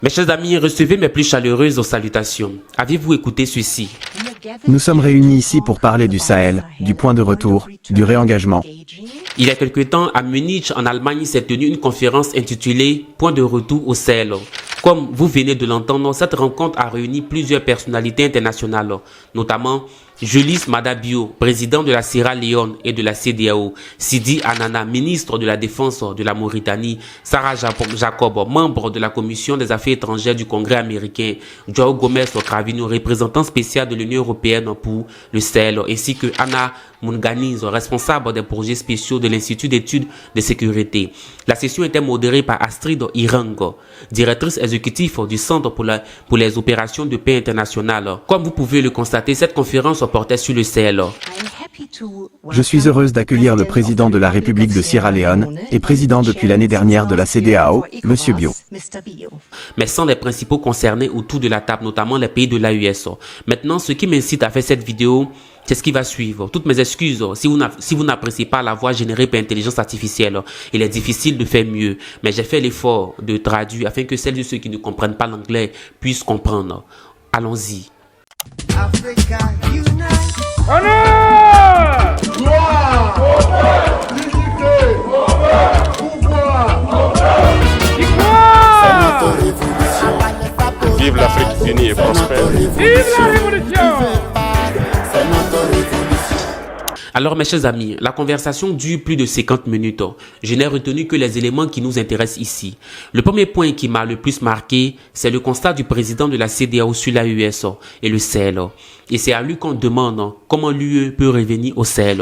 Mes chers amis, recevez mes plus chaleureuses salutations. Avez-vous écouté ceci? Nous sommes réunis ici pour parler du Sahel, du point de retour, du réengagement. Il y a quelque temps, à Munich, en Allemagne, s'est tenue une conférence intitulée « Point de retour au Sahel ». Comme vous venez de l'entendre, cette rencontre a réuni plusieurs personnalités internationales, notamment Julius Maada Bio, président de la Sierra Leone et de la CEDEAO, Sidi Anana, ministre de la Défense de la Mauritanie, Sarah Jacob, membre de la Commission des Affaires étrangères du Congrès américain, João Gomes Cravino, représentant spécial de l'Union européenne pour le Sahel, ainsi que Anna Munganiz, responsable des projets spéciaux de l'Institut d'études de sécurité. La session était modérée par Astrid Irango, directrice exécutive du Centre pour les opérations de paix internationale. Comme vous pouvez le constater, cette conférence portait sur le Sahel. Je suis heureuse d'accueillir le président de la République de Sierra Leone et président depuis l'année dernière de la CEDEAO, M. Bio. Mais sans les principaux concernés autour de la table, notamment les pays de l'AES. Maintenant, ce qui m'incite à faire cette vidéo, c'est ce qui va suivre. Toutes mes excuses, si vous n'appréciez pas la voix générée par intelligence artificielle, il est difficile de faire mieux. Mais j'ai fait l'effort de traduire afin que celles et ceux qui ne comprennent pas l'anglais puissent comprendre. Allons-y. Africa unite. Honneur! Gloire! Dignité! Pouvoir! Victoire! Vive l'Afrique unie et prospère. Vive la révolution! Alors mes chers amis, la conversation dure plus de 50 minutes. Je n'ai retenu que les éléments qui nous intéressent ici. Le premier point qui m'a le plus marqué, c'est le constat du président de la CEDEAO sur l'AES et le Sahel. Et c'est à lui qu'on demande comment l'UE peut revenir au Sahel.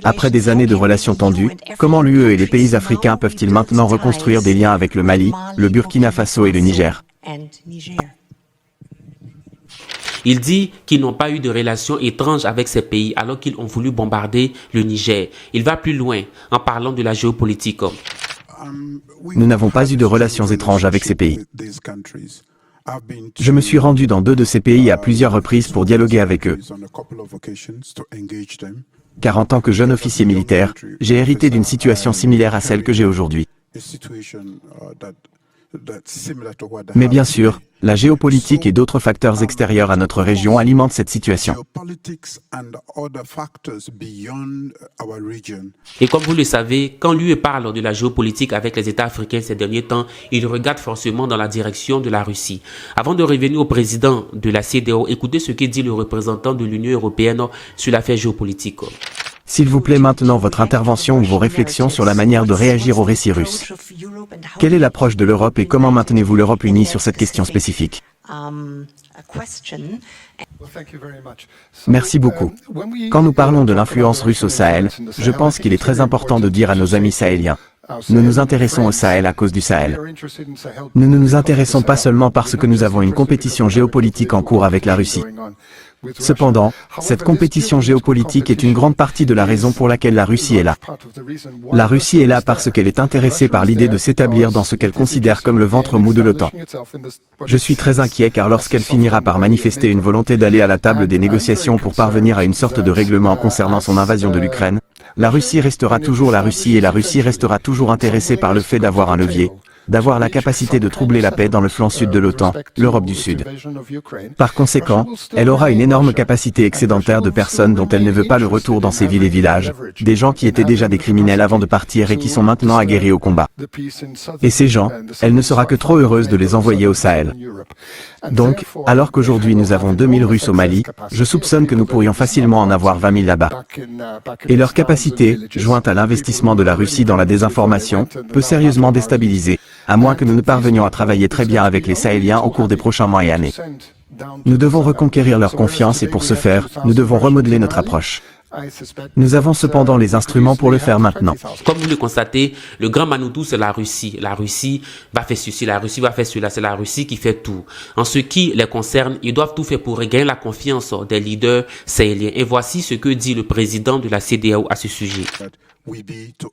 Après des années de relations tendues, comment l'UE et les pays africains peuvent-ils maintenant reconstruire des liens avec le Mali, le Burkina Faso et le Niger? Il dit qu'ils n'ont pas eu de relations étranges avec ces pays alors qu'ils ont voulu bombarder le Niger. Il va plus loin en parlant de la géopolitique. Nous n'avons pas eu de relations étranges avec ces pays. Je me suis rendu dans 2 de ces pays à plusieurs reprises pour dialoguer avec eux. Car en tant que jeune officier militaire, j'ai hérité d'une situation similaire à celle que j'ai aujourd'hui. Mais bien sûr, la géopolitique et d'autres facteurs extérieurs à notre région alimentent cette situation. Et comme vous le savez, quand l'UE parle de la géopolitique avec les États africains ces derniers temps, il regarde forcément dans la direction de la Russie. Avant de revenir au président de la CEDEAO, écoutez ce que dit le représentant de l'Union européenne sur l'affaire géopolitique. S'il vous plaît maintenant votre intervention ou vos réflexions sur la manière de réagir au récit russe. Quelle est l'approche de l'Europe et comment maintenez-vous l'Europe unie sur cette question spécifique? Merci beaucoup. Quand nous parlons de l'influence russe au Sahel, je pense qu'il est très important de dire à nos amis sahéliens, nous nous intéressons au Sahel à cause du Sahel. Nous ne nous intéressons pas seulement parce que nous avons une compétition géopolitique en cours avec la Russie. Cependant, cette compétition géopolitique est une grande partie de la raison pour laquelle la Russie est là. La Russie est là parce qu'elle est intéressée par l'idée de s'établir dans ce qu'elle considère comme le ventre mou de l'OTAN. Je suis très inquiet car lorsqu'elle finira par manifester une volonté d'aller à la table des négociations pour parvenir à une sorte de règlement concernant son invasion de l'Ukraine, la Russie restera toujours la Russie et la Russie restera toujours intéressée par le fait d'avoir un levier, d'avoir la capacité de troubler la paix dans le flanc sud de l'OTAN, l'Europe du Sud. Par conséquent, elle aura une énorme capacité excédentaire de personnes dont elle ne veut pas le retour dans ses villes et villages, des gens qui étaient déjà des criminels avant de partir et qui sont maintenant aguerris au combat. Et ces gens, elle ne sera que trop heureuse de les envoyer au Sahel. Donc, alors qu'aujourd'hui nous avons 2000 Russes au Mali, je soupçonne que nous pourrions facilement en avoir 20 000 là-bas. Et leur capacité, jointe à l'investissement de la Russie dans la désinformation, peut sérieusement déstabiliser, à moins que nous ne parvenions à travailler très bien avec les Sahéliens au cours des prochains mois et années. Nous devons reconquérir leur confiance et pour ce faire, nous devons remodeler notre approche. Nous avons cependant les instruments pour le faire maintenant. Comme vous le constatez, le grand Manoutou, c'est la Russie. La Russie va faire ceci, la Russie va faire cela. C'est la Russie qui fait tout. En ce qui les concerne, ils doivent tout faire pour regagner la confiance des leaders sahéliens. Et voici ce que dit le président de la CEDEAO à ce sujet.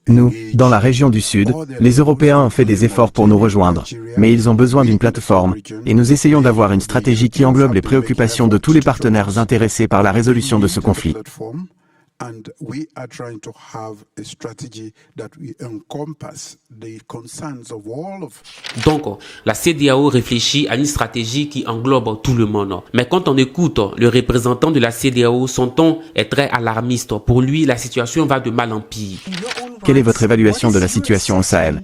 Nous, dans la région du Sud, les Européens ont fait des efforts pour nous rejoindre, mais ils ont besoin d'une plateforme, et nous essayons d'avoir une stratégie qui englobe les préoccupations de tous les partenaires intéressés par la résolution de ce conflit. And we are trying to have a strategy that we encompass the concerns of all of. Donc, la CEDEAO réfléchit à une stratégie qui englobe tout le monde. Mais quand on écoute le représentant de la CEDEAO, son ton est très alarmiste. Pour lui, la situation va de mal en pire. Quelle est votre évaluation de la situation au Sahel?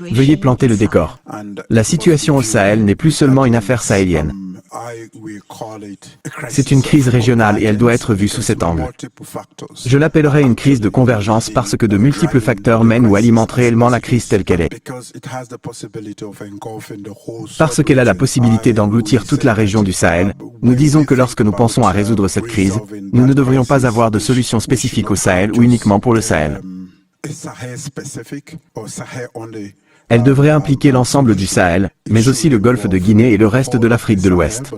Veuillez planter le décor. La situation au Sahel n'est plus seulement une affaire sahélienne. C'est une crise régionale et elle doit être vue sous cet angle. Je l'appellerai une crise de convergence parce que de multiples facteurs mènent ou alimentent réellement la crise telle qu'elle est. Parce qu'elle a la possibilité d'engloutir toute la région du Sahel, nous disons que lorsque nous pensons à résoudre cette crise, nous ne devrions pas avoir de solution spécifique au Sahel ou uniquement pour le Sahel. Elle devrait impliquer l'ensemble du Sahel, mais aussi le golfe de Guinée et le reste de l'Afrique de l'Ouest.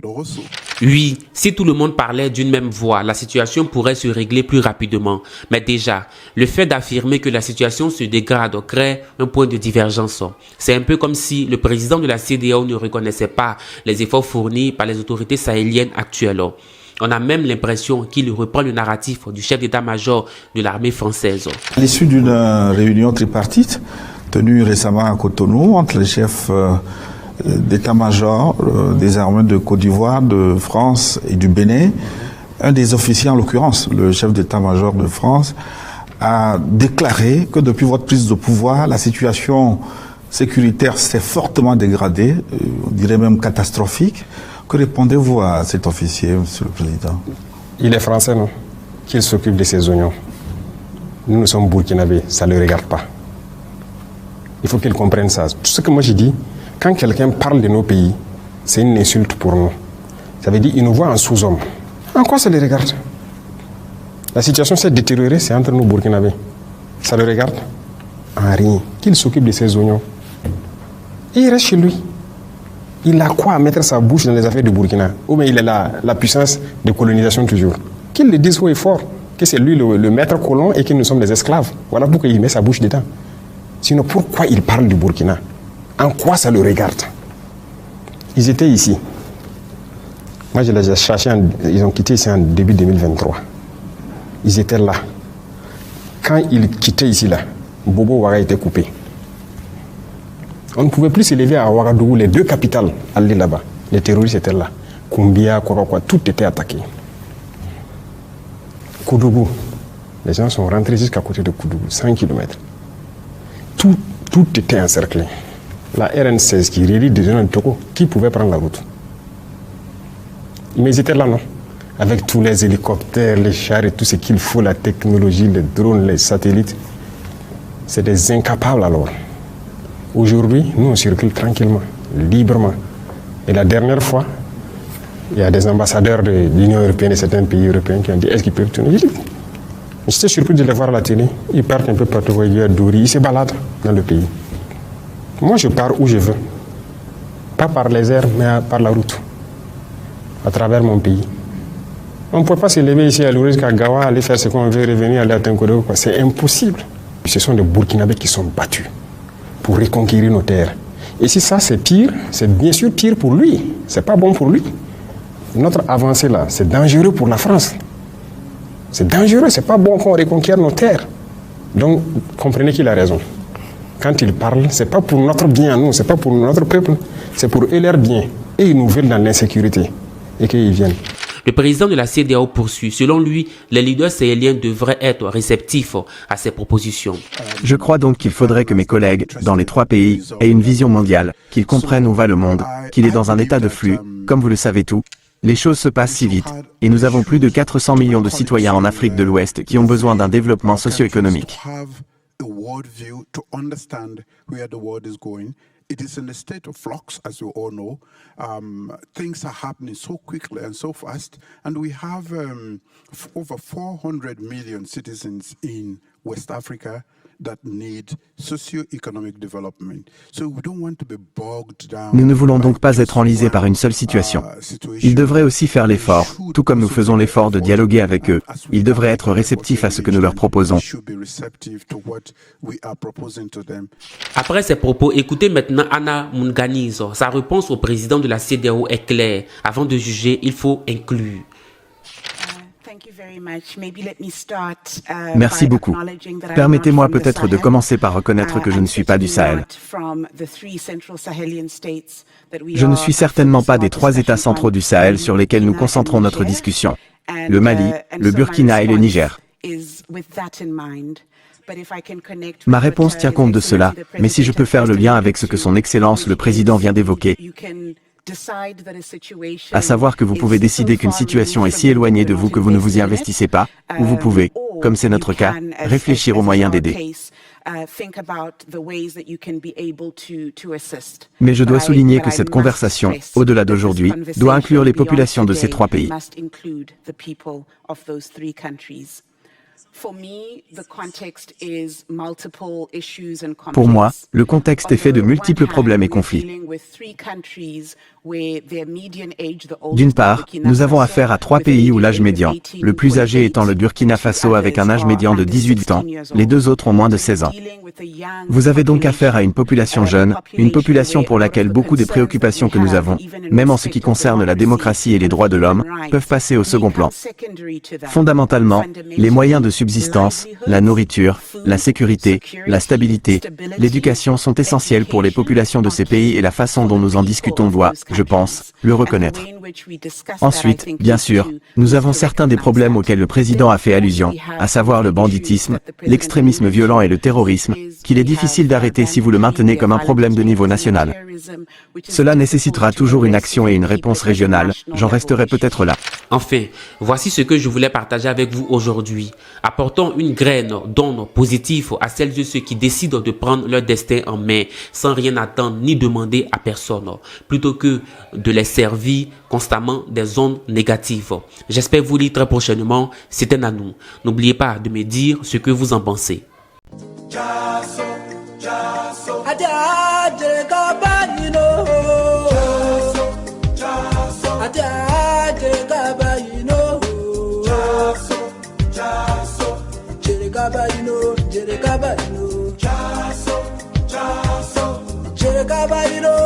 Oui, si tout le monde parlait d'une même voix, la situation pourrait se régler plus rapidement. Mais déjà, le fait d'affirmer que la situation se dégrade crée un point de divergence. C'est un peu comme si le président de la CEDEAO ne reconnaissait pas les efforts fournis par les autorités sahéliennes actuelles. On a même l'impression qu'il reprend le narratif du chef d'état-major de l'armée française. À l'issue d'une réunion tripartite tenue récemment à Cotonou entre les chefs d'état-major des armées de Côte d'Ivoire, de France et du Bénin, un des officiers, en l'occurrence le chef d'état-major de France, a déclaré que depuis votre prise de pouvoir, la situation sécuritaire s'est fortement dégradée, on dirait même catastrophique. Que répondez-vous à cet officier, Monsieur le Président? Il est français, non? Qu'il s'occupe de ses oignons. Nous sommes burkinabés, ça ne le regarde pas. Il faut qu'il comprenne ça. Tout ce que moi j'ai dit, quand quelqu'un parle de nos pays, c'est une insulte pour nous. Ça veut dire qu'il nous voit en sous-homme. En quoi ça le regarde? La situation s'est détériorée, c'est entre nous burkinabés. Ça le regarde? En rien. Qu'il s'occupe de ses oignons. Et il reste chez lui. Il a quoi à mettre sa bouche dans les affaires du Burkina? Ou bien il a la puissance de colonisation toujours. Qu'il le dise haut et fort, que c'est lui le maître colon et que nous sommes des esclaves. Voilà pourquoi il met sa bouche dedans. Sinon, pourquoi il parle du Burkina? En quoi ça le regarde? Ils étaient ici. Moi, je les ai cherchés, ils ont quitté ici en début 2023. Ils étaient là. Quand ils quittaient ici, là, Bobo Ouaga était coupé. On ne pouvait plus s'élever à Ouagadougou, les deux capitales, aller là-bas. Les terroristes étaient là. Koumbia, Korokwa, tout était attaqué. Koudougou, les gens sont rentrés jusqu'à côté de Koudougou, 100 km. Tout était encerclé. La RN16 qui relie des zones de Togo, qui pouvait prendre la route? Mais ils étaient là, non? Avec tous les hélicoptères, les chars et tout ce qu'il faut, la technologie, les drones, les satellites. C'est des incapables alors. Aujourd'hui, nous on circule tranquillement, librement. Et la dernière fois, il y a des ambassadeurs de l'Union européenne et certains pays européens qui ont dit est-ce qu'ils peuvent tourner? J'étais surpris de les voir à la télé. Ils partent un peu partout, ils se baladent dans le pays. Moi, je pars où je veux. Pas par les airs, mais par la route. À travers mon pays. On ne peut pas se lever ici à l'ouest jusqu'à Gawa, aller faire ce qu'on veut, revenir, aller à Tinkodo. C'est impossible. Ce sont des Burkinabés qui sont battus pour reconquérir nos terres. Et si ça, c'est pire, c'est bien sûr pire pour lui. C'est pas bon pour lui. Notre avancée là, c'est dangereux pour la France. C'est dangereux, c'est pas bon qu'on reconquiert nos terres. Donc, comprenez qu'il a raison. Quand il parle, c'est pas pour notre bien à nous, c'est pas pour notre peuple, c'est pour eux leur bien. Et ils nous veulent dans l'insécurité. Et qu'ils viennent. Le président de la CEDEAO poursuit. Selon lui, les leaders sahéliens devraient être réceptifs à ces propositions. Je crois donc qu'il faudrait que mes collègues, dans les trois pays, aient une vision mondiale, qu'ils comprennent où va le monde, qu'il est dans un état de flux, comme vous le savez tout. Les choses se passent si vite, et nous avons plus de 400 millions de citoyens en Afrique de l'Ouest qui ont besoin d'un développement socio-économique. It is in a state of flux, as you all know. Things are happening so quickly and so fast. And we have over 400 million citizens in West Africa that need socio-economic development. So we don't want to be bogged down. Nous ne voulons donc pas être enlisés par une seule situation. Ils devraient aussi faire l'effort, tout comme nous faisons l'effort de dialoguer avec eux. Ils devraient être réceptifs à ce que nous leur proposons. Après ces propos, écoutez maintenant Anna Munganizo. Sa réponse au président de la CEDEAO est claire. Avant de juger, il faut inclure. Merci beaucoup. Permettez-moi peut-être de commencer par reconnaître que je ne suis pas du Sahel. Je ne suis certainement pas des 3 États centraux du Sahel sur lesquels nous concentrons notre discussion. Le Mali, le Burkina et le Niger. Ma réponse tient compte de cela, mais si je peux faire le lien avec ce que son Excellence le Président vient d'évoquer, à savoir que vous pouvez décider qu'une situation est si éloignée de vous que vous ne vous y investissez pas, ou vous pouvez, comme c'est notre cas, réfléchir aux moyens d'aider. Mais je dois souligner que cette conversation, au-delà d'aujourd'hui, doit inclure les populations de ces 3 pays. Pour moi, le contexte est fait de multiples problèmes et conflits. D'une part, nous avons affaire à 3 pays où l'âge médian, le plus âgé étant le Burkina Faso avec un âge médian de 18 ans, les 2 autres ont moins de 16 ans. Vous avez donc affaire à une population jeune, une population pour laquelle beaucoup des préoccupations que nous avons, même en ce qui concerne la démocratie et les droits de l'homme, peuvent passer au second plan. Fondamentalement, les moyens de subsistance, la nourriture, la sécurité, la stabilité, l'éducation sont essentiels pour les populations de ces pays et la façon dont nous en discutons doit, je pense, le reconnaître. Ensuite, bien sûr, nous avons certains des problèmes auxquels le président a fait allusion, à savoir le banditisme, l'extrémisme violent et le terrorisme, qu'il est difficile d'arrêter si vous le maintenez comme un problème de niveau national. Cela nécessitera toujours une action et une réponse régionale, j'en resterai peut-être là. Enfin, voici ce que je voulais partager avec vous aujourd'hui. Apportons une graine d'onde positive à celles et ceux qui décident de prendre leur destin en main sans rien attendre ni demander à personne, plutôt que de les servir constamment des ondes négatives. J'espère vous lire très prochainement. C'était Nanou. N'oubliez pas de me dire ce que vous en pensez. Jereka Baino,